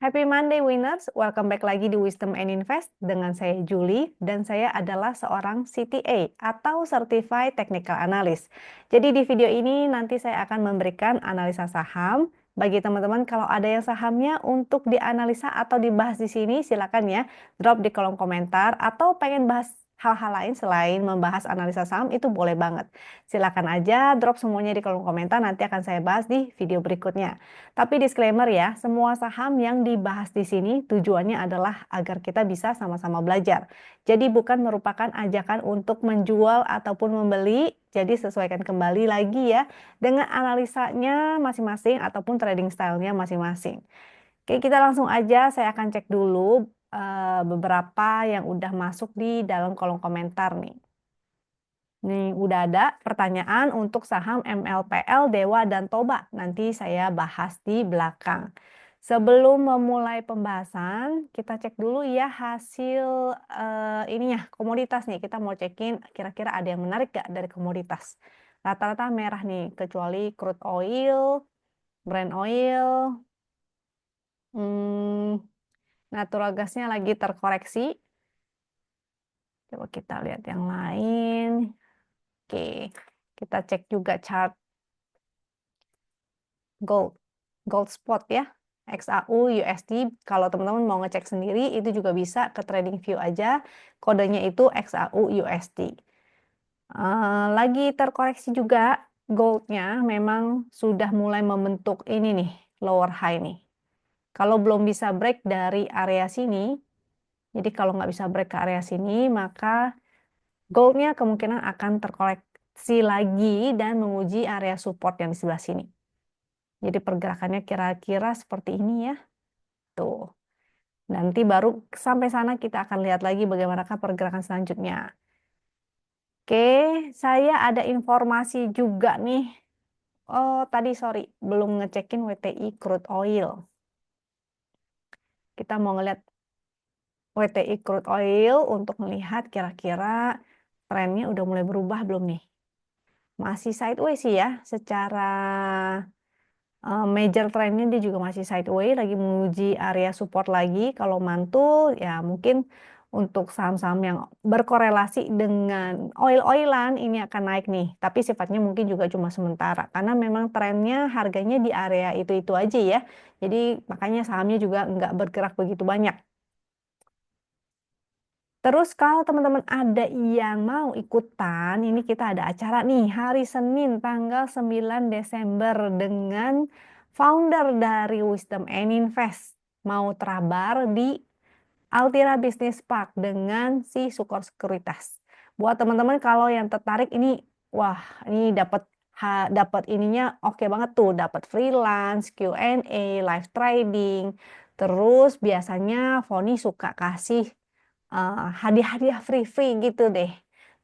Happy Monday winners, welcome back lagi di Wisdom and Invest dengan saya Julie dan saya adalah seorang CTA atau Certified Technical Analyst. Jadi di video ini nanti saya akan memberikan analisa saham. Bagi teman-teman kalau ada yang sahamnya untuk dianalisa atau dibahas di sini silakan ya drop di kolom komentar atau pengen bahas hal-hal lain selain membahas analisa saham itu boleh banget. Silakan aja drop semuanya di kolom komentar nanti akan saya bahas di video berikutnya. Tapi disclaimer ya, semua saham yang dibahas di sini tujuannya adalah agar kita bisa sama-sama belajar. Jadi bukan merupakan ajakan untuk menjual ataupun membeli, jadi sesuaikan kembali lagi ya dengan analisanya masing-masing ataupun trading style-nya masing-masing. Oke, kita langsung aja, saya akan cek dulu beberapa yang udah masuk di dalam kolom komentar nih. Nih, udah ada pertanyaan untuk saham MLPL, Dewa, dan Toba. Nanti saya bahas di belakang. Sebelum memulai pembahasan, kita cek dulu ya hasil ininya, komoditas nih. Kita mau cekin kira-kira ada yang menarik gak dari komoditas. Rata-rata merah nih, kecuali crude oil, Brent oil, natural gasnya lagi terkoreksi. Coba kita lihat yang lain. Oke, kita cek juga chart gold spot ya, XAU USD. Kalau teman-teman mau ngecek sendiri itu juga bisa ke TradingView aja, kodenya itu XAU USD. Lagi terkoreksi juga goldnya, memang sudah mulai membentuk ini nih lower high nih. Kalau belum bisa break dari area sini, jadi kalau nggak bisa break ke area sini, maka goldnya kemungkinan akan terkoreksi lagi dan menguji area support yang di sebelah sini. Jadi pergerakannya kira-kira seperti ini ya. Tuh. Nanti baru sampai sana kita akan lihat lagi bagaimanakah pergerakan selanjutnya. Oke, saya ada informasi juga nih. Oh, tadi sorry, belum ngecekin WTI crude oil. Kita mau ngeliat WTI crude oil untuk melihat kira-kira trennya udah mulai berubah belum nih. Masih sideways sih ya, secara major trendnya dia juga masih sideways, lagi menguji area support lagi. Kalau mantul ya mungkin untuk saham-saham yang berkorelasi dengan oil-oilan ini akan naik nih. Tapi sifatnya mungkin juga cuma sementara karena memang trennya harganya di area itu-itu aja ya. Jadi makanya sahamnya juga nggak bergerak begitu banyak. Terus kalau teman-teman ada yang mau ikutan, ini kita ada acara nih hari Senin tanggal 9 Desember dengan founder dari Wisdom and Invest. Mau terabar di Altira Business Park dengan si Sukor Sekuritas. Buat teman-teman kalau yang tertarik ini, wah ini dapat ininya oke banget tuh, dapat freelance, Q&A, live trading. Terus biasanya Foni suka kasih hadiah-hadiah free-free gitu deh.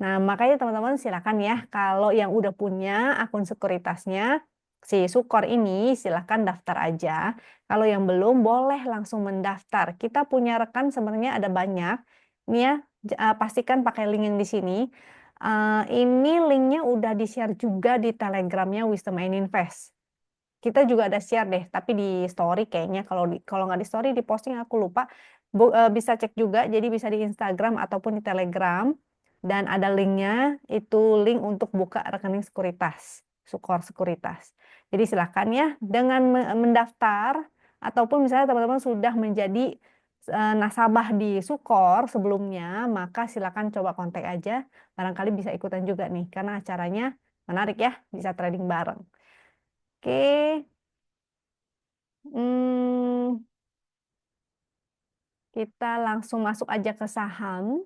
Nah, makanya teman-teman silakan ya, kalau yang udah punya akun sekuritasnya, si Sukor ini silahkan daftar aja. Kalau yang belum, boleh langsung mendaftar. Kita punya rekan sebenarnya ada banyak. Ini ya, pastikan pakai link yang di sini. Ini linknya udah di-share juga di Telegramnya Wisdom and Invest. Kita juga ada share deh, tapi di story kayaknya kalau nggak di story di posting aku lupa. Bisa cek juga, jadi bisa di Instagram ataupun di Telegram dan ada linknya, itu link untuk buka rekening sekuritas, Sukor Sekuritas. Jadi silahkan ya dengan mendaftar ataupun misalnya teman-teman sudah menjadi nasabah di Sukor sebelumnya, maka silakan coba kontak aja, barangkali bisa ikutan juga nih karena acaranya menarik ya, bisa trading bareng. Oke. Hmm, kita langsung masuk aja ke saham.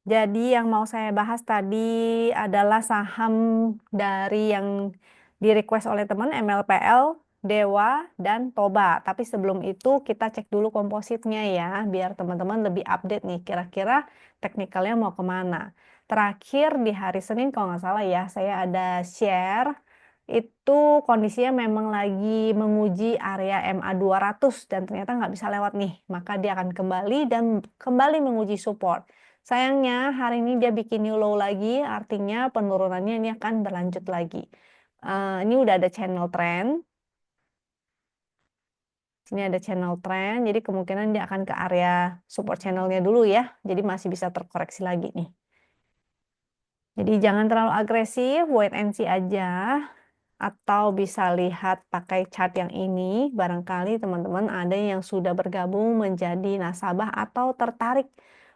Jadi yang mau saya bahas tadi adalah saham dari yang di-request oleh teman MLPL, Dewa, dan Toba. Tapi sebelum itu kita cek dulu kompositnya ya, biar teman-teman lebih update nih kira-kira teknikalnya mau kemana. Terakhir di hari Senin kalau nggak salah ya, saya ada share itu kondisinya memang lagi menguji area MA 200 dan ternyata nggak bisa lewat nih. Maka dia akan kembali dan kembali menguji support. Sayangnya hari ini dia bikin new low lagi, artinya penurunannya ini akan berlanjut lagi. Ini udah ada channel trend. Ini ada channel trend, jadi kemungkinan dia akan ke area support channel-nya dulu ya. Jadi masih bisa terkoreksi lagi nih. Jadi jangan terlalu agresif, wait and see aja. Atau bisa lihat pakai chart yang ini, barangkali teman-teman ada yang sudah bergabung menjadi nasabah atau tertarik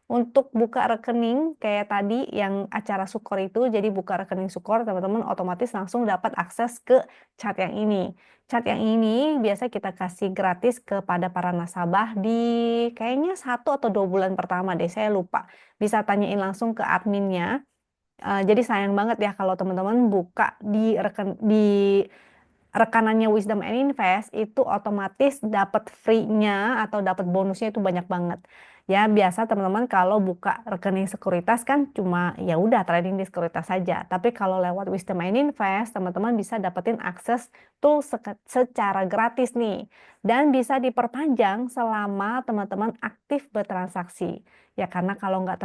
untuk buka rekening kayak tadi yang acara Sukor itu. Jadi buka rekening Sukor, teman-teman otomatis langsung dapat akses ke chart yang ini. Chart yang ini biasa kita kasih gratis kepada para nasabah di kayaknya 1 atau 2 bulan pertama deh, saya lupa. Bisa tanyain langsung ke adminnya. Jadi sayang banget ya kalau teman-teman buka di rekanannya Wisdom and Invest itu otomatis dapat free-nya atau dapat bonusnya itu banyak banget. Ya, biasa teman-teman kalau buka rekening sekuritas kan cuma ya udah trading di sekuritas saja. Tapi kalau lewat Wisdom and Invest, teman-teman bisa dapetin akses tool secara gratis nih. Dan bisa diperpanjang selama teman-teman aktif bertransaksi. Ya karena kalau nggak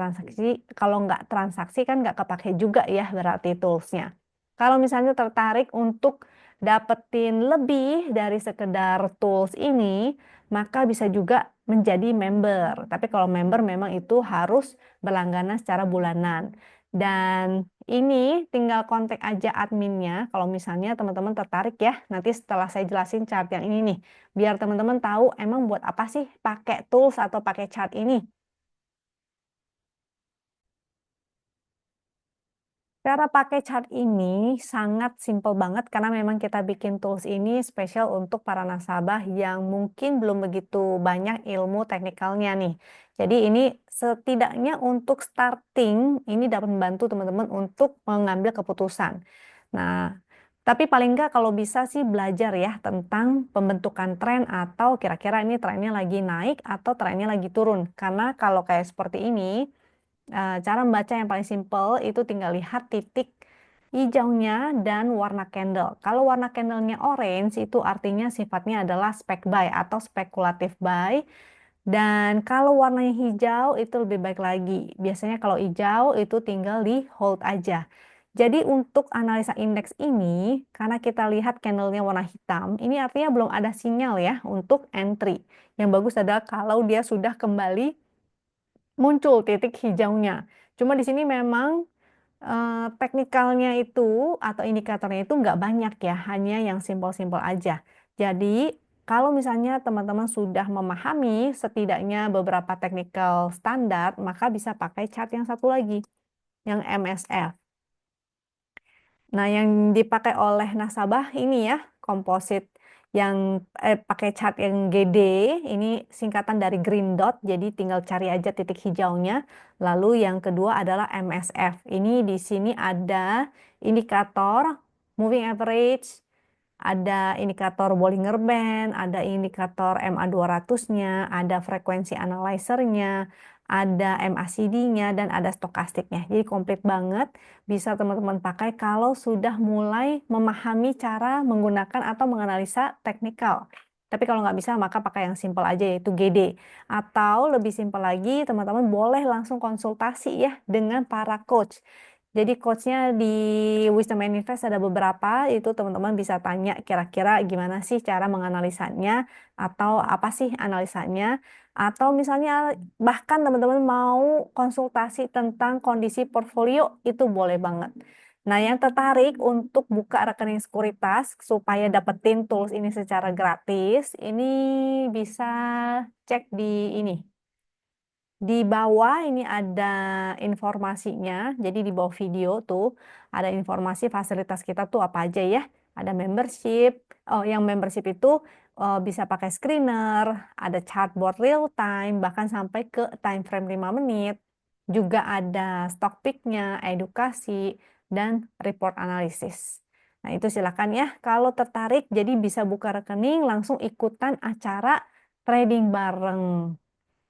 transaksi kan nggak kepake juga ya berarti toolsnya. Kalau misalnya tertarik untuk dapetin lebih dari sekedar tools ini, maka bisa juga menjadi member. Tapi kalau member memang itu harus berlangganan secara bulanan. Dan ini tinggal kontak aja adminnya kalau misalnya teman-teman tertarik ya. Nanti setelah saya jelasin chart yang ini nih, biar teman-teman tahu emang buat apa sih pakai tools atau pakai chart ini. Cara pakai chart ini sangat simpel banget karena memang kita bikin tools ini spesial untuk para nasabah yang mungkin belum begitu banyak ilmu teknikalnya nih. Jadi ini setidaknya untuk starting ini dapat membantu teman-teman untuk mengambil keputusan. Nah, tapi paling nggak kalau bisa sih belajar ya tentang pembentukan tren atau kira-kira ini trennya lagi naik atau trennya lagi turun. Karena kalau kayak seperti ini, cara membaca yang paling simpel itu tinggal lihat titik hijaunya dan warna candle. Kalau warna candlenya orange itu artinya sifatnya adalah spek buy atau spekulatif buy. Dan kalau warnanya hijau itu lebih baik lagi. Biasanya kalau hijau itu tinggal di hold aja. Jadi untuk analisa indeks ini, karena kita lihat candlenya warna hitam, ini artinya belum ada sinyal ya untuk entry. Yang bagus adalah kalau dia sudah kembali muncul titik hijaunya. Cuma di sini memang teknikalnya itu atau indikatornya itu nggak banyak ya, hanya yang simpel-simpel aja. Jadi kalau misalnya teman-teman sudah memahami setidaknya beberapa teknikal standar, maka bisa pakai chart yang satu lagi, yang MSF. Nah, yang dipakai oleh nasabah ini ya, komposit yang pakai cat yang GD, ini singkatan dari green dot, jadi tinggal cari aja titik hijaunya. Lalu yang kedua adalah MSF. Ini di sini ada indikator moving average, ada indikator Bollinger Band, ada indikator MA200-nya, ada frekuensi analyzer-nya, ada MACD-nya, dan ada stokastiknya. Jadi komplit banget, bisa teman-teman pakai kalau sudah mulai memahami cara menggunakan atau menganalisa teknikal. Tapi kalau nggak bisa, maka pakai yang simpel aja, yaitu GD. Atau lebih simpel lagi, teman-teman boleh langsung konsultasi ya dengan para coach. Jadi coachnya di Wisdom Manifest ada beberapa, itu teman-teman bisa tanya kira-kira gimana sih cara menganalisanya, atau apa sih analisanya, atau misalnya bahkan teman-teman mau konsultasi tentang kondisi portfolio, itu boleh banget. Nah, yang tertarik untuk buka rekening sekuritas supaya dapetin tools ini secara gratis, ini bisa cek di ini. Di bawah ini ada informasinya, jadi di bawah video tuh ada informasi fasilitas kita tuh apa aja ya. Ada membership, oh yang membership itu bisa pakai screener, ada chartboard real time, bahkan sampai ke time frame 5 menit. Juga ada stock pick-nya, edukasi, dan report analisis. Nah itu silakan ya, kalau tertarik jadi bisa buka rekening langsung ikutan acara trading bareng.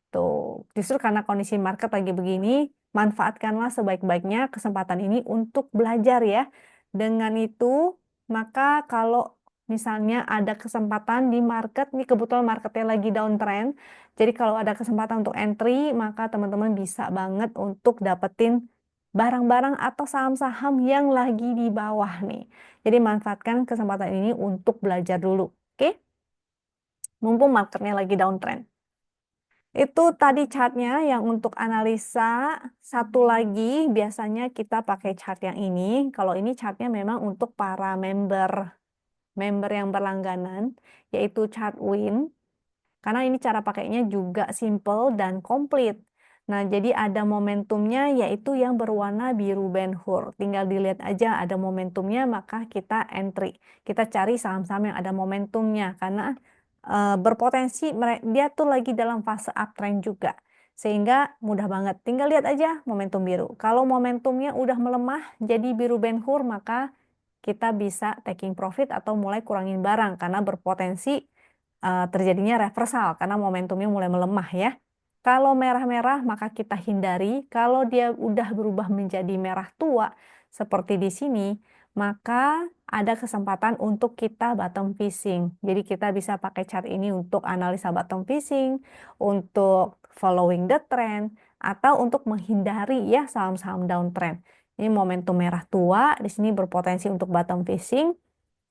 Tuh, justru karena kondisi market lagi begini, manfaatkanlah sebaik-baiknya kesempatan ini untuk belajar ya. Dengan itu, maka kalau misalnya ada kesempatan di market, ini kebetulan marketnya lagi downtrend, jadi kalau ada kesempatan untuk entry, maka teman-teman bisa banget untuk dapetin barang-barang atau saham-saham yang lagi di bawah nih. Jadi manfaatkan kesempatan ini untuk belajar dulu. Oke? mumpung marketnya lagi downtrend. Itu tadi chartnya yang untuk analisa. Satu lagi biasanya kita pakai chart yang ini. Kalau ini chartnya memang untuk para member yang berlangganan, yaitu chart win. Karena ini cara pakainya juga simple dan komplit. Nah, jadi ada momentumnya yaitu yang berwarna biru Ben-Hur. Tinggal dilihat aja ada momentumnya, maka kita entry. Kita cari saham-saham yang ada momentumnya karena berpotensi dia tuh lagi dalam fase uptrend juga. Sehingga mudah banget. Tinggal lihat aja momentum biru. Kalau momentumnya udah melemah jadi biru Ben-Hur, maka kita bisa taking profit atau mulai kurangin barang karena berpotensi terjadinya reversal karena momentumnya mulai melemah ya. Kalau merah-merah maka kita hindari. Kalau dia udah berubah menjadi merah tua seperti di sini, maka ada kesempatan untuk kita bottom fishing. Jadi kita bisa pakai chart ini untuk analisa bottom fishing, untuk following the trend, atau untuk menghindari ya saham-saham downtrend. Ini momentum merah tua, di sini berpotensi untuk bottom fishing.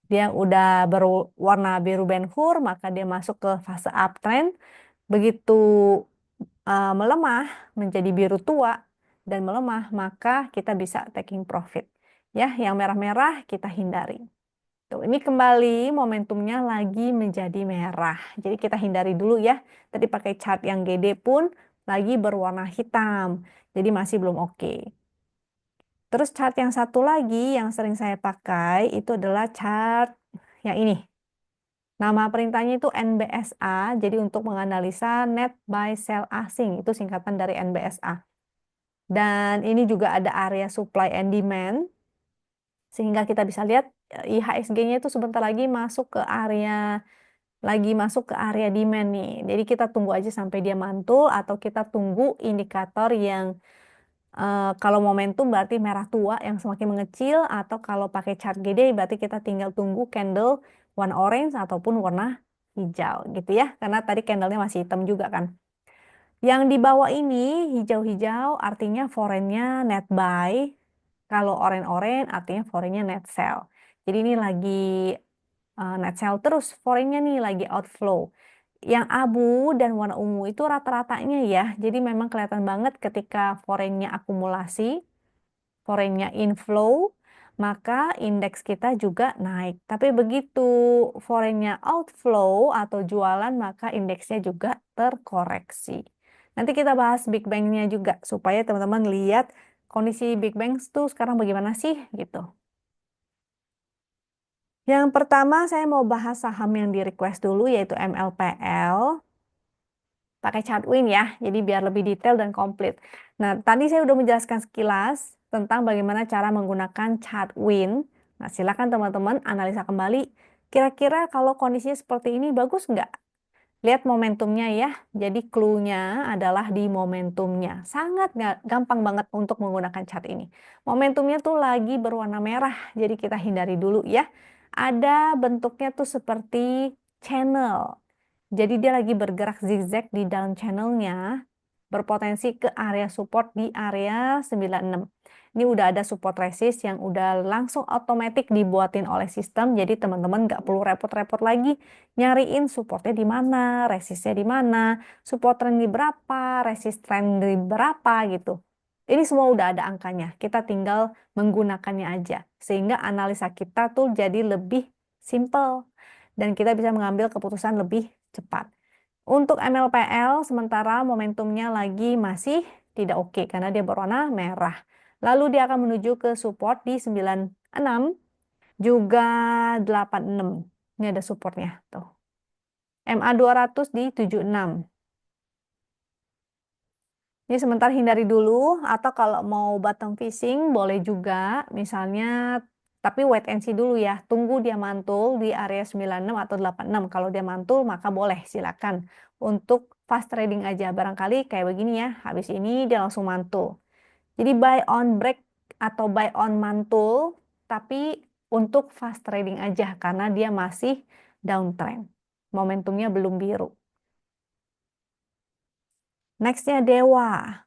Dia udah berwarna biru Ben-Hur, maka dia masuk ke fase uptrend. Begitu melemah menjadi biru tua dan melemah, maka kita bisa taking profit. Ya, yang merah-merah kita hindari. Tuh, ini kembali momentumnya lagi menjadi merah. Jadi kita hindari dulu ya. Tadi pakai chart yang GD pun lagi berwarna hitam. Jadi masih belum oke. Terus chart yang satu lagi yang sering saya pakai itu adalah chart yang ini. Nama perintahnya itu NBSA, jadi untuk menganalisa net buy sell asing, itu singkatan dari NBSA. Dan ini juga ada area supply and demand, sehingga kita bisa lihat IHSG-nya itu sebentar lagi masuk ke area demand nih. Jadi kita tunggu aja sampai dia mantul atau kita tunggu indikator yang kalau momentum berarti merah tua yang semakin mengecil, atau kalau pakai chart GD berarti kita tinggal tunggu candle warna orange ataupun warna hijau gitu ya. Karena tadi candlenya masih hitam juga kan. Yang di bawah ini hijau-hijau artinya foreign-nya net buy. Kalau orange-orange artinya foreign-nya net sell. Jadi ini lagi net sell terus, foreign-nya nih lagi outflow. Yang abu dan warna ungu itu rata-ratanya ya. Jadi memang kelihatan banget ketika foreign-nya akumulasi, foreign-nya inflow, maka indeks kita juga naik. Tapi begitu foreign-nya outflow atau jualan, maka indeksnya juga terkoreksi. Nanti kita bahas Big Bang-nya juga supaya teman-teman lihat kondisi Big Bang itu sekarang bagaimana sih gitu. Yang pertama saya mau bahas saham yang di request dulu yaitu MLPL. Pakai chart win ya, jadi biar lebih detail dan komplit. Nah, tadi saya udah menjelaskan sekilas tentang bagaimana cara menggunakan chart win. Nah, silakan teman-teman analisa kembali. Kira-kira kalau kondisinya seperti ini bagus nggak? Lihat momentumnya ya. Jadi clue-nya adalah di momentumnya. Sangat gampang banget untuk menggunakan chart ini. Momentumnya tuh lagi berwarna merah, jadi kita hindari dulu ya. Ada bentuknya tuh seperti channel. Jadi dia lagi bergerak zigzag di dalam channelnya, berpotensi ke area support di area 96. Ini udah ada support resist yang udah langsung otomatis dibuatin oleh sistem, jadi teman-teman nggak perlu repot-repot lagi nyariin supportnya di mana, resistnya di mana, support trend di berapa, resist trend di berapa gitu. Ini semua udah ada angkanya, kita tinggal menggunakannya aja. Sehingga analisa kita tuh jadi lebih simple dan kita bisa mengambil keputusan lebih cepat. Untuk MLPL sementara momentumnya lagi masih tidak oke karena dia berwarna merah. Lalu dia akan menuju ke support di 96 juga 86. Ini ada supportnya tuh. MA 200 di 76. Ini sebentar hindari dulu, atau kalau mau bottom fishing boleh juga, misalnya, tapi wait and see dulu ya. Tunggu dia mantul di area 96 atau 86. Kalau dia mantul maka boleh, silakan. Untuk fast trading aja, barangkali kayak begini ya. Habis ini dia langsung mantul. Jadi buy on break atau buy on mantul, tapi untuk fast trading aja karena dia masih downtrend. Momentumnya belum biru. Nextnya Dewa.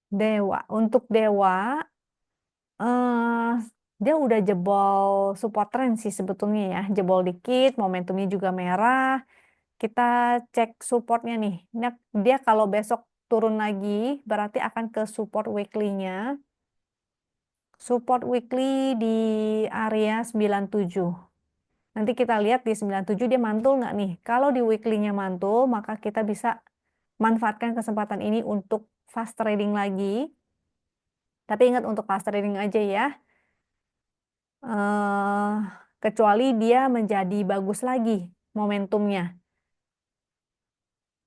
Dewa. Untuk Dewa, eh, Dia udah jebol support trend sih sebetulnya ya. Jebol dikit, momentumnya juga merah. Kita cek supportnya nih. Dia kalau besok turun lagi, berarti akan ke support weekly-nya. Support weekly di area 97. Nanti kita lihat di 97 dia mantul nggak nih. Kalau di weekly-nya mantul, maka kita bisa manfaatkan kesempatan ini untuk fast trading lagi. Tapi ingat untuk fast trading aja ya. eh Kecuali dia menjadi bagus lagi momentumnya.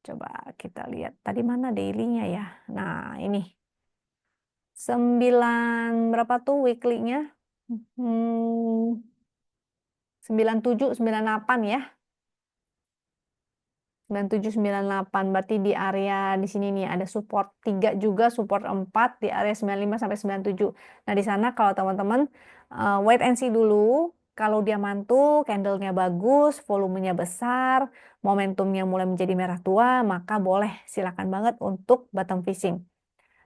Coba kita lihat. Tadi mana daily-nya ya? Nah, ini. 9 berapa tuh weekly-nya? Hmm, 97, 98 ya. 9798 berarti di area di sini nih ada support 3 juga, support 4 di area 95 sampai 97. Nah, di sana kalau teman-teman wait and see dulu. Kalau dia mantul, candlenya bagus, volumenya besar, momentumnya mulai menjadi merah tua, maka boleh silakan banget untuk bottom fishing.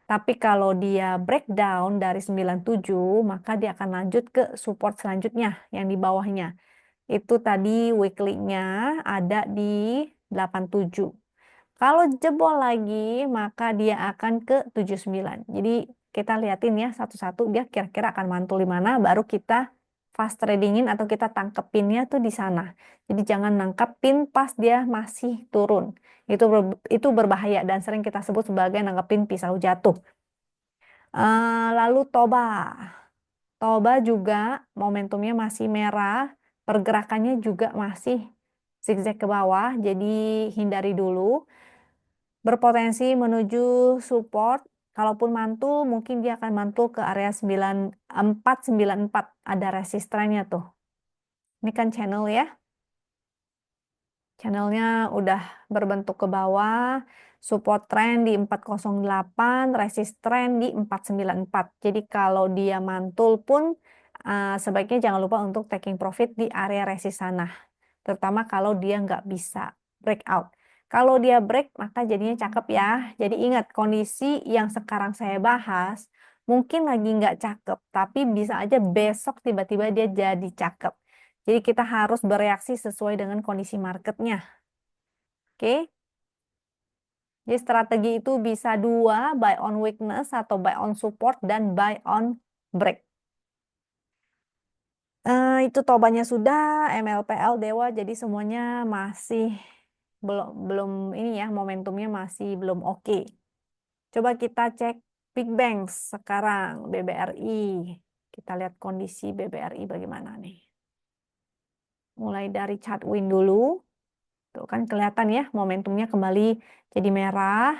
Tapi kalau dia breakdown dari 97, maka dia akan lanjut ke support selanjutnya yang di bawahnya. Itu tadi weekly-nya ada di 87. Kalau jebol lagi, maka dia akan ke 79. Jadi kita liatin ya satu-satu dia kira-kira akan mantul di mana, baru kita fast tradingin atau kita tangkepinnya tuh di sana. Jadi jangan nangkepin pas dia masih turun. Itu berbahaya dan sering kita sebut sebagai nangkepin pisau jatuh. Lalu Toba. Toba juga momentumnya masih merah, pergerakannya juga masih zigzag ke bawah, jadi hindari dulu. Berpotensi menuju support, kalaupun mantul mungkin dia akan mantul ke area 9494, ada resistannya tuh. Ini kan channel ya. Channelnya udah berbentuk ke bawah, support trend di 408, resist trend di 494. Jadi kalau dia mantul pun sebaiknya jangan lupa untuk taking profit di area resist sana. Terutama kalau dia nggak bisa breakout. Kalau dia break, maka jadinya cakep ya. Jadi ingat, kondisi yang sekarang saya bahas, mungkin lagi nggak cakep, tapi bisa aja besok tiba-tiba dia jadi cakep. Jadi kita harus bereaksi sesuai dengan kondisi marketnya. Oke? Jadi strategi itu bisa dua, buy on weakness atau buy on support dan buy on break. Itu tobanya sudah, MLPL Dewa, jadi semuanya masih belum belum ini ya, momentumnya masih belum oke. Coba kita cek Big Bang sekarang, BBRI. Kita lihat kondisi BBRI bagaimana nih. Mulai dari chart win dulu. Tuh kan kelihatan ya, momentumnya kembali jadi merah.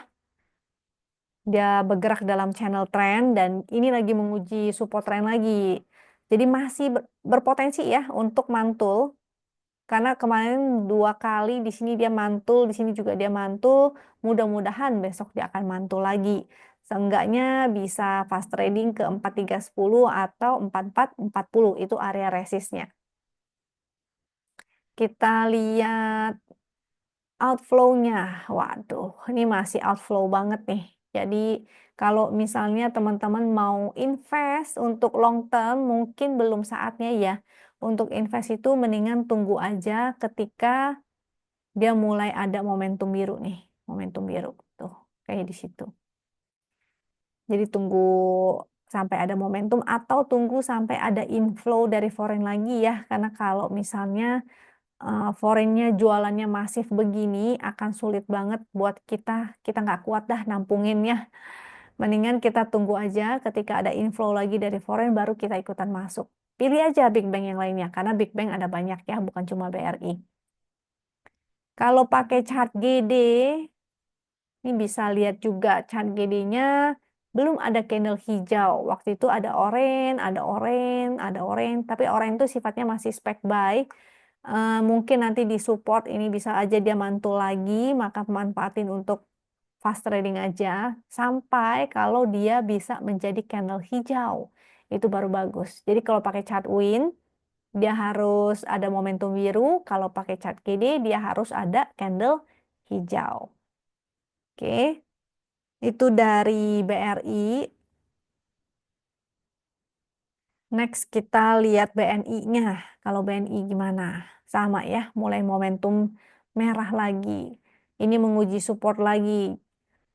Dia bergerak dalam channel trend dan ini lagi menguji support trend lagi. Jadi masih berpotensi ya untuk mantul. Karena kemarin 2 kali di sini dia mantul, di sini juga dia mantul. Mudah-mudahan besok dia akan mantul lagi. Seenggaknya bisa fast trading ke 4310 atau 4440. Itu area resistnya. Kita lihat outflow-nya. Waduh, ini masih outflow banget nih. Jadi kalau misalnya teman-teman mau invest untuk long term, mungkin belum saatnya ya. Untuk invest itu mendingan tunggu aja ketika dia mulai ada momentum biru nih. Momentum biru. Tuh, kayak di situ. Jadi tunggu sampai ada momentum atau tunggu sampai ada inflow dari foreign lagi ya. Karena kalau misalnya foreignnya jualannya masif begini akan sulit banget buat kita nggak kuat dah nampunginnya. Mendingan kita tunggu aja ketika ada inflow lagi dari foreign baru kita ikutan masuk. Pilih aja Big Bang yang lainnya karena Big Bang ada banyak ya, bukan cuma BRI. Kalau pakai chart GD, ini bisa lihat juga chart GD-nya belum ada candle hijau. Waktu itu ada orange, ada orange, ada orange, tapi orange itu sifatnya masih spek buy. Mungkin nanti di support ini bisa aja dia mantul lagi, maka manfaatin untuk fast trading aja sampai kalau dia bisa menjadi candle hijau. Itu baru bagus. Jadi kalau pakai chart win, dia harus ada momentum biru. Kalau pakai chart KD, dia harus ada candle hijau. Oke, itu dari BRI. Next kita lihat BNI-nya. Kalau BNI gimana? Sama ya, mulai momentum merah lagi. Ini menguji support lagi.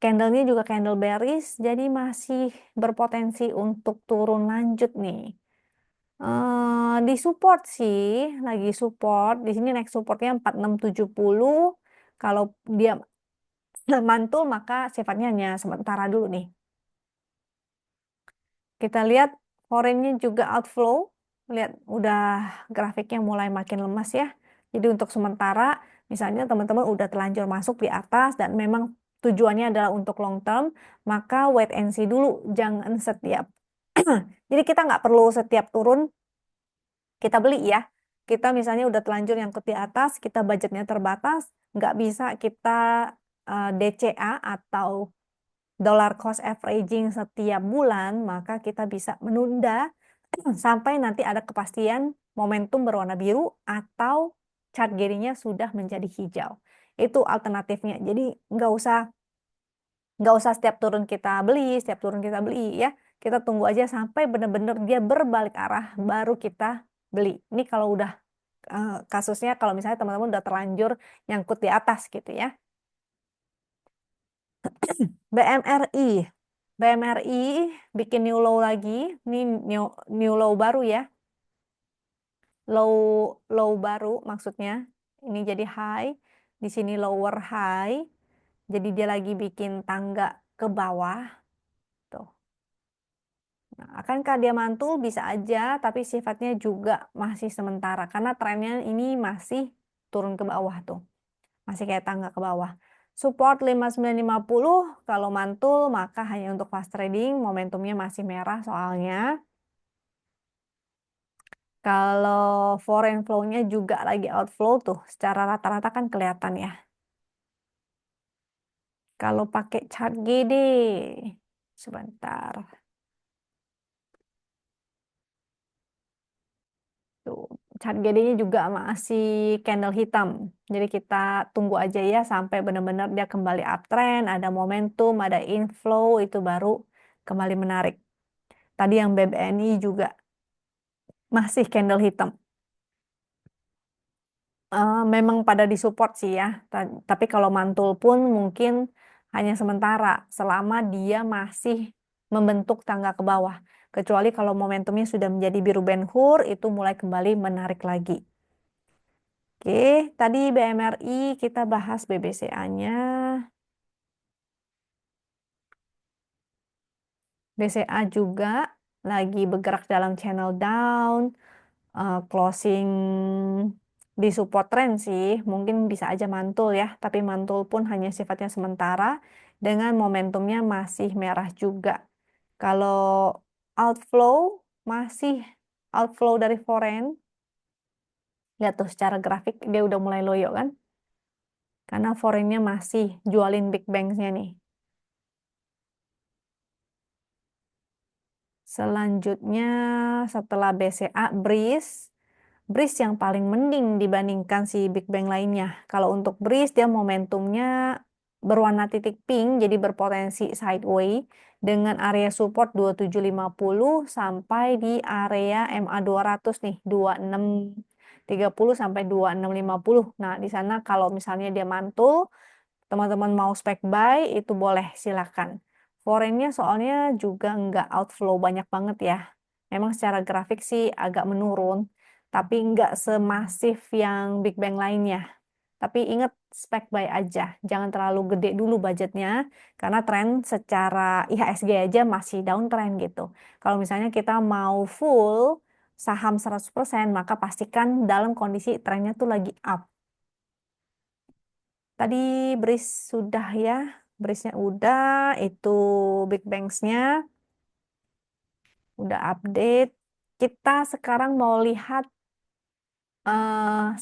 Candlenya juga candle bearish, jadi masih berpotensi untuk turun lanjut nih. Di support sih, lagi support. Di sini next supportnya 4670. Kalau dia mantul maka sifatnya hanya sementara dulu nih. Kita lihat foreignnya juga outflow. Lihat udah grafiknya mulai makin lemas ya. Jadi untuk sementara misalnya teman-teman udah terlanjur masuk di atas dan memang tujuannya adalah untuk long term, maka wait and see dulu, jangan setiap. Jadi kita nggak perlu setiap turun kita beli ya. Kita misalnya udah telanjur nyangkut di atas, kita budgetnya terbatas, nggak bisa kita DCA atau dollar cost averaging setiap bulan, maka kita bisa menunda sampai nanti ada kepastian momentum berwarna biru atau chart gerinya sudah menjadi hijau. Itu alternatifnya. Jadi nggak usah setiap turun kita beli, setiap turun kita beli ya. Kita tunggu aja sampai benar-benar dia berbalik arah, baru kita beli. Ini kalau udah kasusnya kalau misalnya teman-teman udah terlanjur nyangkut di atas gitu ya. BMRI. BMRI bikin new low lagi. Ini new low baru ya. Low low baru maksudnya. Ini jadi high. Di sini lower high. Jadi dia lagi bikin tangga ke bawah. Tuh. Nah, akankah dia mantul? Bisa aja, tapi sifatnya juga masih sementara. Karena trennya ini masih turun ke bawah tuh. Masih kayak tangga ke bawah. Support 5950, kalau mantul maka hanya untuk fast trading, momentumnya masih merah soalnya. Kalau foreign flow-nya juga lagi outflow tuh, secara rata-rata kan kelihatan ya. Kalau pakai chart GD, sebentar. Tuh, chart GD-nya juga masih candle hitam. Jadi kita tunggu aja ya sampai benar-benar dia kembali uptrend, ada momentum, ada inflow, itu baru kembali menarik. Tadi yang BBNI juga masih candle hitam. Memang pada disupport sih ya, tapi kalau mantul pun mungkin hanya sementara selama dia masih membentuk tangga ke bawah. Kecuali kalau momentumnya sudah menjadi biru Ben Hur, itu mulai kembali menarik lagi. Oke, tadi BMRI kita bahas BBCA-nya. BCA juga lagi bergerak dalam channel down, closing di support trend sih, mungkin bisa aja mantul ya, tapi mantul pun hanya sifatnya sementara dengan momentumnya masih merah juga. Kalau outflow, masih outflow dari foreign, lihat tuh secara grafik dia udah mulai loyo kan, karena foreignnya masih jualin big banks-nya nih. Selanjutnya setelah BCA, BRIS yang paling mending dibandingkan si Big Bang lainnya. Kalau untuk BRIS dia momentumnya berwarna titik pink, jadi berpotensi sideways dengan area support 2750 sampai di area MA 200 nih, 2630 sampai 2650. Nah, di sana kalau misalnya dia mantul, teman-teman mau spek buy itu boleh silakan. Foreignnya soalnya juga nggak outflow banyak banget ya. Memang secara grafik sih agak menurun, tapi nggak semasif yang Big Bang lainnya. Tapi ingat spek buy aja, jangan terlalu gede dulu budgetnya, karena tren secara IHSG aja masih downtrend gitu. Kalau misalnya kita mau full saham 100%, maka pastikan dalam kondisi trennya tuh lagi up. Tadi BRIS sudah ya, BRIS-nya udah, itu Big Bangs-nya udah update. Kita sekarang mau lihat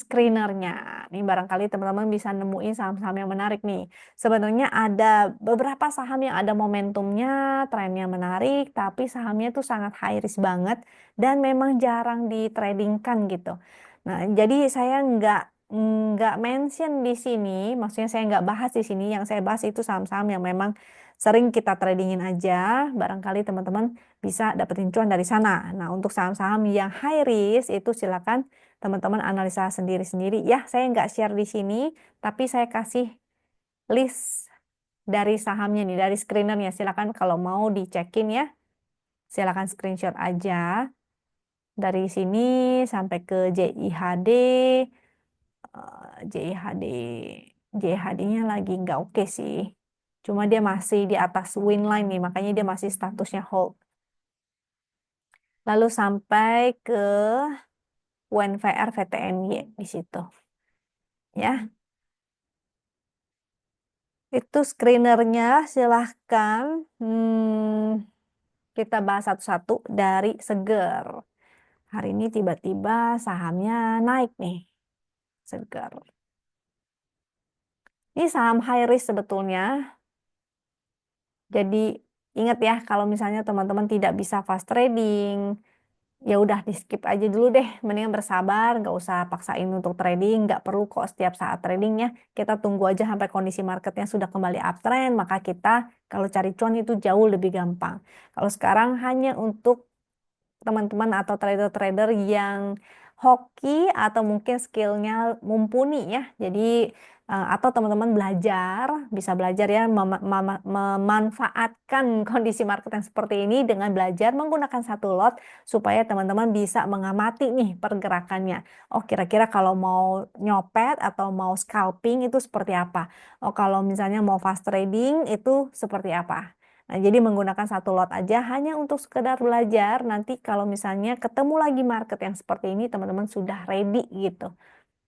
screenernya. Nih barangkali teman-teman bisa nemuin saham-saham yang menarik nih. Sebenarnya ada beberapa saham yang ada momentumnya, trennya menarik, tapi sahamnya tuh sangat high risk banget dan memang jarang ditradingkan gitu. Nah, jadi saya nggak mention di sini, maksudnya saya nggak bahas di sini. Yang saya bahas itu saham-saham yang memang sering kita tradingin aja, barangkali teman-teman bisa dapetin cuan dari sana. Nah, untuk saham-saham yang high risk itu silakan teman-teman analisa sendiri-sendiri ya. Saya nggak share di sini, tapi saya kasih list dari sahamnya nih, dari screenernya. Silakan kalau mau dicekin ya, silakan screenshot aja. Dari sini sampai ke JIHD, JIHD, JIHD-nya lagi nggak oke sih. Cuma dia masih di atas win line nih, makanya dia masih statusnya hold. Lalu sampai ke UNVR VTNY di situ. Ya, itu screenernya silahkan kita bahas satu-satu dari Seger. Hari ini tiba-tiba sahamnya naik nih, Seger. Ini saham high risk sebetulnya. Jadi ingat ya, kalau misalnya teman-teman tidak bisa fast trading, ya udah di skip aja dulu deh. Mendingan bersabar, nggak usah paksain untuk trading, nggak perlu kok setiap saat tradingnya. Kita tunggu aja sampai kondisi marketnya sudah kembali uptrend, maka kita kalau cari cuan itu jauh lebih gampang. Kalau sekarang hanya untuk teman-teman atau trader-trader yang hoki atau mungkin skillnya mumpuni ya. Jadi atau teman-teman belajar, bisa belajar ya memanfaatkan kondisi market yang seperti ini dengan belajar menggunakan satu lot supaya teman-teman bisa mengamati nih pergerakannya. Oh, kira-kira kalau mau nyopet atau mau scalping itu seperti apa? Oh, kalau misalnya mau fast trading itu seperti apa? Nah, jadi menggunakan satu lot aja hanya untuk sekedar belajar. Nanti kalau misalnya ketemu lagi market yang seperti ini, teman-teman sudah ready gitu.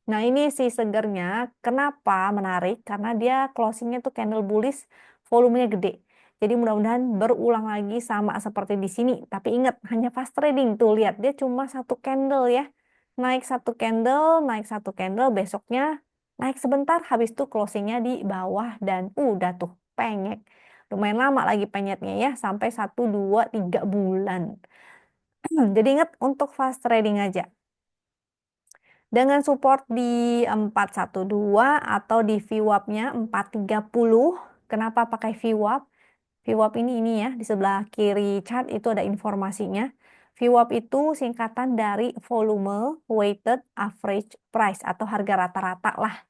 Nah, ini si segernya, kenapa menarik? Karena dia closingnya tuh candle bullish, volumenya gede. Jadi mudah-mudahan berulang lagi sama seperti di sini. Tapi ingat, hanya fast trading tuh. Lihat, dia cuma satu candle ya. Naik satu candle, naik satu candle, besoknya naik sebentar, habis itu closingnya di bawah dan udah tuh penyek. Lumayan lama lagi penyetnya ya, sampai 1, 2, 3 bulan. Jadi ingat untuk fast trading aja. Dengan support di 412 atau di VWAP-nya 430. Kenapa pakai VWAP? VWAP ini ya, di sebelah kiri chart itu ada informasinya. VWAP itu singkatan dari volume weighted average price atau harga rata-rata lah.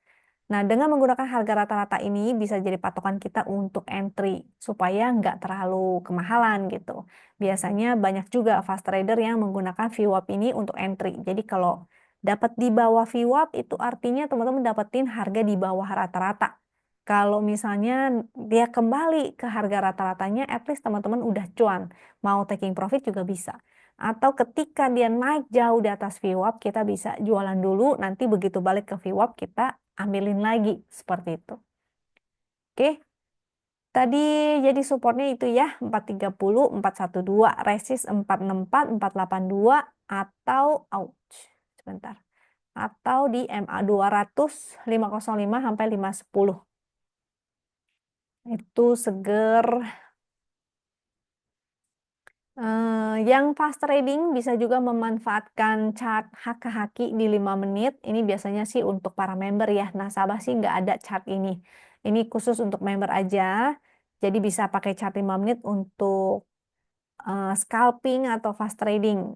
Nah, dengan menggunakan harga rata-rata ini bisa jadi patokan kita untuk entry supaya nggak terlalu kemahalan gitu. Biasanya banyak juga fast trader yang menggunakan VWAP ini untuk entry. Jadi kalau dapat di bawah VWAP itu artinya teman-teman dapetin harga di bawah rata-rata. Kalau misalnya dia kembali ke harga rata-ratanya, at least teman-teman udah cuan. Mau taking profit juga bisa. Atau ketika dia naik jauh di atas VWAP, kita bisa jualan dulu, nanti begitu balik ke VWAP kita ambilin lagi, seperti itu. Oke, tadi jadi supportnya itu ya, 430, 412, resist 464, 482, atau, ouch, sebentar, atau di MA 200, 505 sampai 510. Itu seger. Yang fast trading bisa juga memanfaatkan chart haki di 5 menit. Ini biasanya sih untuk para member ya. Nasabah sih nggak ada chart ini. Ini khusus untuk member aja. Jadi bisa pakai chart 5 menit untuk scalping atau fast trading.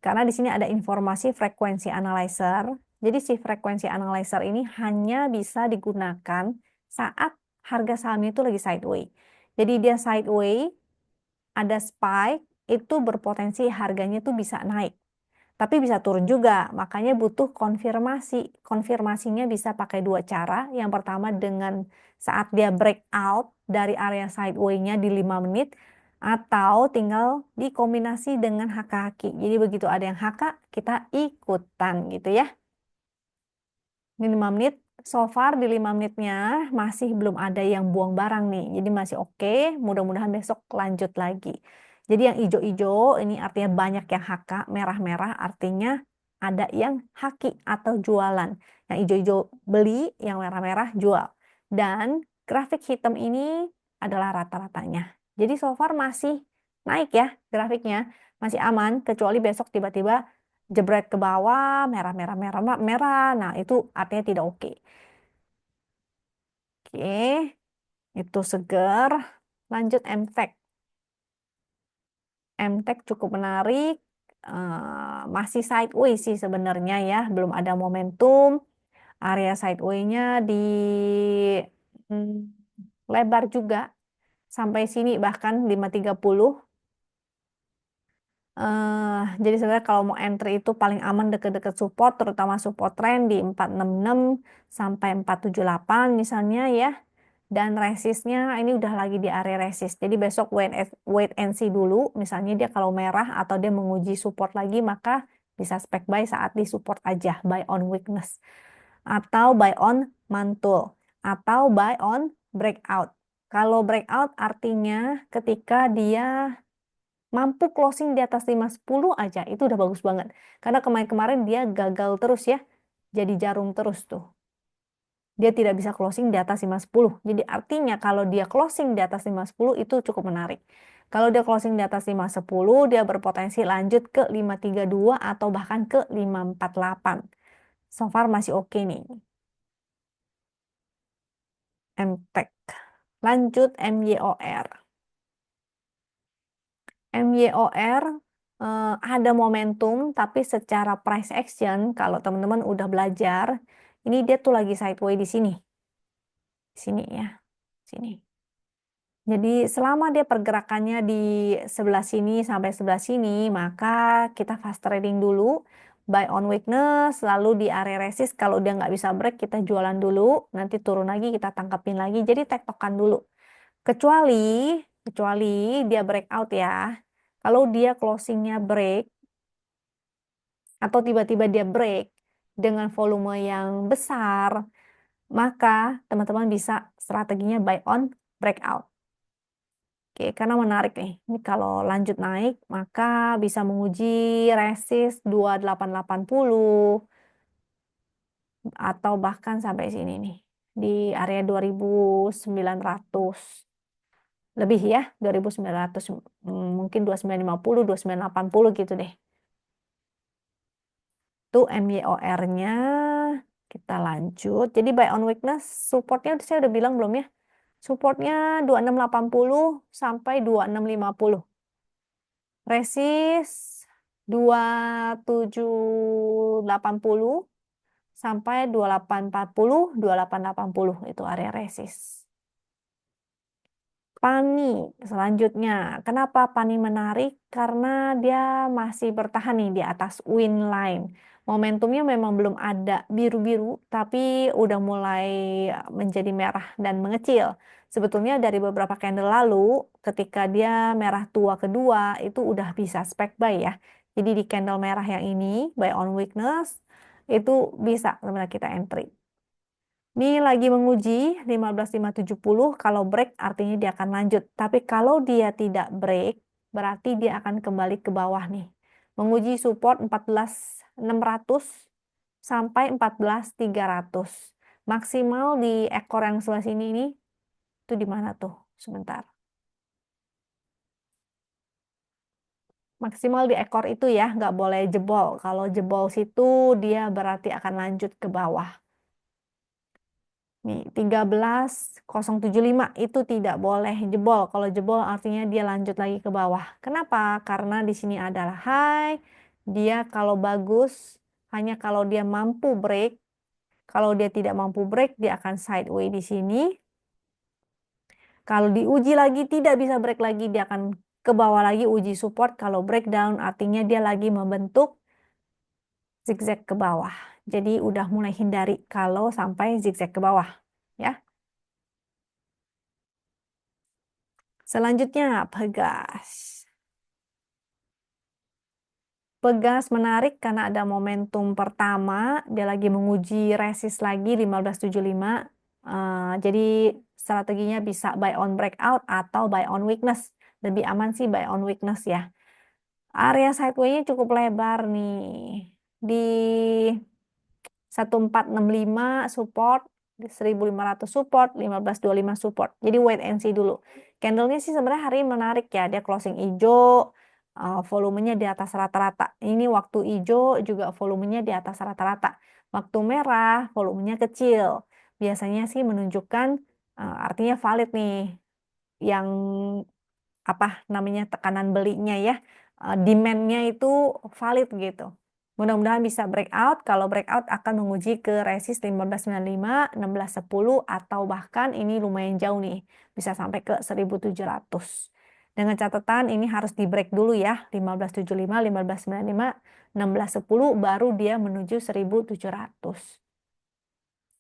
Karena di sini ada informasi frekuensi analyzer. Jadi si frekuensi analyzer ini hanya bisa digunakan saat harga sahamnya itu lagi sideways. Jadi dia sideways, ada spike, itu berpotensi harganya tuh bisa naik. Tapi bisa turun juga, makanya butuh konfirmasi. Konfirmasinya bisa pakai dua cara. Yang pertama dengan saat dia breakout dari area sideways-nya di 5 menit, atau tinggal dikombinasi dengan haki. Jadi begitu ada yang haka, kita ikutan gitu ya. Ini 5 menit, so far di 5 menitnya masih belum ada yang buang barang nih. Jadi masih oke, mudah-mudahan besok lanjut lagi. Jadi yang hijau-hijau ini artinya banyak yang HK, merah-merah artinya ada yang haki atau jualan. Yang hijau-hijau beli, yang merah-merah jual. Dan grafik hitam ini adalah rata-ratanya. Jadi so far masih naik ya grafiknya, masih aman, kecuali besok tiba-tiba jebret ke bawah, merah, merah, merah, merah. Nah, itu artinya tidak oke. Oke, itu seger. Lanjut MTech. MTech cukup menarik, masih sideways sih sebenarnya ya, belum ada momentum. Area sideway-nya di lebar juga sampai sini bahkan 530. Jadi sebenarnya kalau mau entry itu paling aman deket-deket support, terutama support trend di 466 sampai 478 misalnya ya. Dan resistnya ini udah lagi di area resist. Jadi besok wait and see dulu. Misalnya dia kalau merah atau dia menguji support lagi, maka bisa spek buy saat di support aja, buy on weakness. Atau buy on mantul. Atau buy on breakout. Kalau breakout artinya ketika dia mampu closing di atas 510 aja, itu udah bagus banget. Karena kemarin-kemarin dia gagal terus ya. Jadi jarum terus tuh. Dia tidak bisa closing di atas 510. Jadi artinya kalau dia closing di atas 510 itu cukup menarik. Kalau dia closing di atas 510, dia berpotensi lanjut ke 532 atau bahkan ke 548. So far masih oke nih. MTech. Lanjut MYOR. MYOR ada momentum, tapi secara price action, kalau teman-teman udah belajar, ini dia tuh lagi sideways di sini. Di sini ya, sini. Jadi selama dia pergerakannya di sebelah sini sampai sebelah sini, maka kita fast trading dulu, buy on weakness, lalu di area resist kalau dia nggak bisa break kita jualan dulu, nanti turun lagi kita tangkapin lagi, jadi tektokan dulu. Kecuali kecuali dia breakout ya. Kalau dia closingnya break atau tiba-tiba dia break dengan volume yang besar, maka teman-teman bisa strateginya buy on breakout. Oke, karena menarik nih. Ini kalau lanjut naik, maka bisa menguji resist 2880 atau bahkan sampai sini nih. Di area 2900 lebih ya, 2900 mungkin 2950, 2980 gitu deh. Itu MYOR-nya. Kita lanjut. Jadi buy on weakness, supportnya saya udah bilang belum ya? Supportnya 2680 sampai 2650. Resist 2780 sampai 2840, 2880 itu area resist. Pani selanjutnya. Kenapa Pani menarik? Karena dia masih bertahan nih di atas win line. Momentumnya memang belum ada biru-biru, tapi udah mulai menjadi merah dan mengecil. Sebetulnya dari beberapa candle lalu, ketika dia merah tua kedua, itu udah bisa spek buy ya. Jadi di candle merah yang ini, buy on weakness, itu bisa sebenarnya kita entry. Ini lagi menguji 15.570, kalau break artinya dia akan lanjut. Tapi kalau dia tidak break, berarti dia akan kembali ke bawah nih. Menguji support 14.600 sampai 14.300. Maksimal di ekor yang sebelah sini ini, itu di mana tuh? Sebentar. Maksimal di ekor itu ya, nggak boleh jebol. Kalau jebol situ, dia berarti akan lanjut ke bawah. Nih, 13.075 itu tidak boleh jebol. Kalau jebol artinya dia lanjut lagi ke bawah. Kenapa? Karena di sini adalah high. Dia kalau bagus hanya kalau dia mampu break. Kalau dia tidak mampu break, dia akan sideways di sini. Kalau diuji lagi tidak bisa break lagi, dia akan ke bawah lagi uji support. Kalau breakdown artinya dia lagi membentuk zigzag ke bawah. Jadi udah mulai hindari kalau sampai zigzag ke bawah, ya. Selanjutnya, Pegas. Pegas menarik karena ada momentum pertama, dia lagi menguji resist lagi 1575. Jadi strateginya bisa buy on breakout atau buy on weakness. Lebih aman sih buy on weakness ya. Area sideway-nya cukup lebar nih. Di 1465 support, 1500 support, 1525 support. Jadi wait and see dulu. Candlenya sih sebenarnya hari ini menarik ya. Dia closing hijau, volumenya di atas rata-rata. Ini waktu hijau juga volumenya di atas rata-rata. Waktu merah volumenya kecil. Biasanya sih menunjukkan artinya valid nih. yang apa namanya, tekanan belinya ya, demand-nya itu valid gitu. Mudah-mudahan bisa breakout, kalau breakout akan menguji ke resist 1595, 1610 atau bahkan ini lumayan jauh nih, bisa sampai ke 1700. Dengan catatan ini harus di-break dulu ya, 1575, 1595, 1610 baru dia menuju 1700.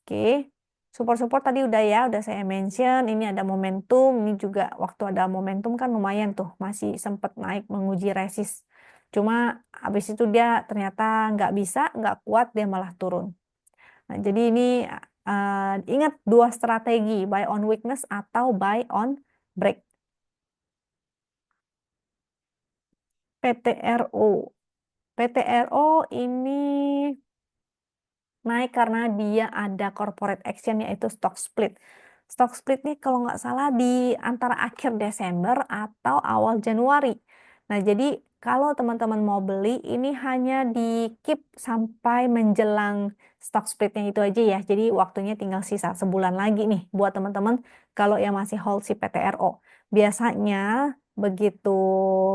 Oke. Support-support tadi udah ya, udah saya mention, ini ada momentum, ini juga waktu ada momentum kan lumayan tuh, masih sempat naik menguji resist. Cuma habis itu dia ternyata nggak bisa, nggak kuat, dia malah turun. Nah, jadi ini ingat dua strategi, buy on weakness atau buy on break. PTRO. PTRO ini naik karena dia ada corporate action yaitu stock split. Stock split nih kalau nggak salah di antara akhir Desember atau awal Januari. Nah, jadi kalau teman-teman mau beli ini hanya di keep sampai menjelang stock splitnya itu aja ya. Jadi waktunya tinggal sisa sebulan lagi nih buat teman-teman kalau yang masih hold si PTRO. Biasanya begitu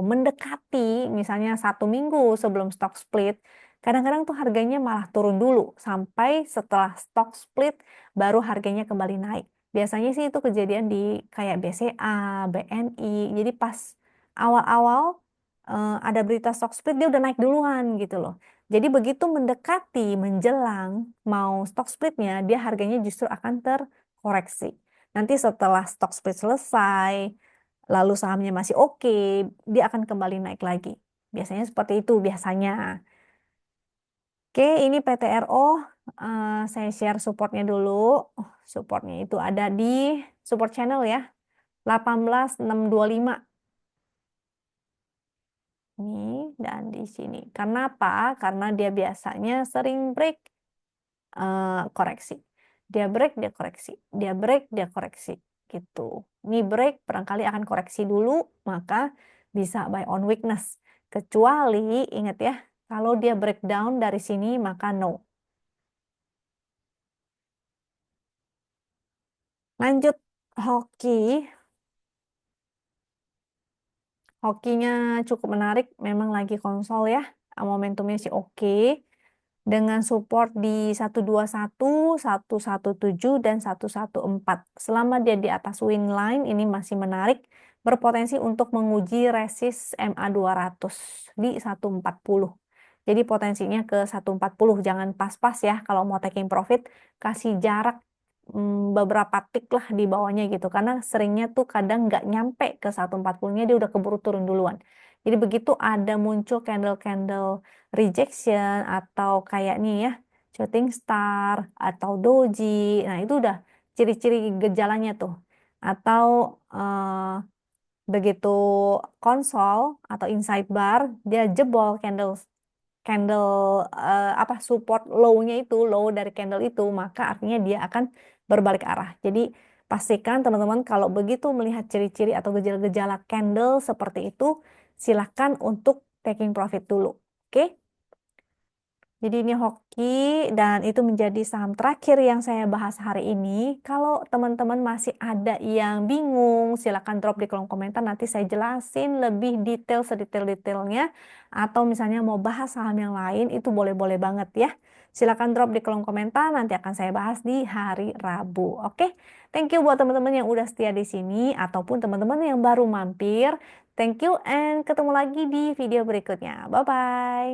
mendekati misalnya 1 minggu sebelum stock split, kadang-kadang tuh harganya malah turun dulu, sampai setelah stock split baru harganya kembali naik. Biasanya sih itu kejadian di kayak BCA, BNI, jadi pas awal-awal ada berita stock split dia udah naik duluan gitu loh. Jadi begitu mendekati, menjelang mau stock splitnya, dia harganya justru akan terkoreksi. Nanti setelah stock split selesai, lalu sahamnya masih oke, dia akan kembali naik lagi. Biasanya seperti itu biasanya. Oke, ini PTRO, saya share supportnya dulu. Supportnya itu ada di support channel ya, 18.625. Ini dan di sini. Karena apa? Karena dia biasanya sering break, koreksi. Dia break, dia koreksi. Dia break, dia koreksi. Gitu. Ini break, barangkali akan koreksi dulu, maka bisa buy on weakness. Kecuali, ingat ya, kalau dia breakdown dari sini, maka no. Lanjut hoki. Hokinya cukup menarik, memang lagi konsol ya. Momentumnya sih oke. Dengan support di 121, 117 dan 114. Selama dia di atas wing line, ini masih menarik. Berpotensi untuk menguji resist MA200 di 140. Jadi potensinya ke 140, jangan pas-pas ya kalau mau taking profit, kasih jarak beberapa tik lah di bawahnya gitu, karena seringnya tuh kadang nggak nyampe ke 140-nya dia udah keburu turun duluan. Jadi begitu ada muncul candle-candle rejection atau kayak nih ya, shooting star atau doji, nah itu udah ciri-ciri gejalanya tuh. Atau begitu konsol atau inside bar dia jebol candle candle apa support low-nya itu, low dari candle itu, maka artinya dia akan berbalik arah. Jadi pastikan teman-teman kalau begitu melihat ciri-ciri atau gejala-gejala candle seperti itu, silahkan untuk taking profit dulu. Oke? Jadi ini hoki dan itu menjadi saham terakhir yang saya bahas hari ini. Kalau teman-teman masih ada yang bingung, silakan drop di kolom komentar. Nanti saya jelasin lebih detail sedetail-detailnya. Atau misalnya mau bahas saham yang lain, itu boleh-boleh banget ya. Silakan drop di kolom komentar, nanti akan saya bahas di hari Rabu. Oke, thank you buat teman-teman yang udah setia di sini, ataupun teman-teman yang baru mampir. Thank you and ketemu lagi di video berikutnya. Bye-bye.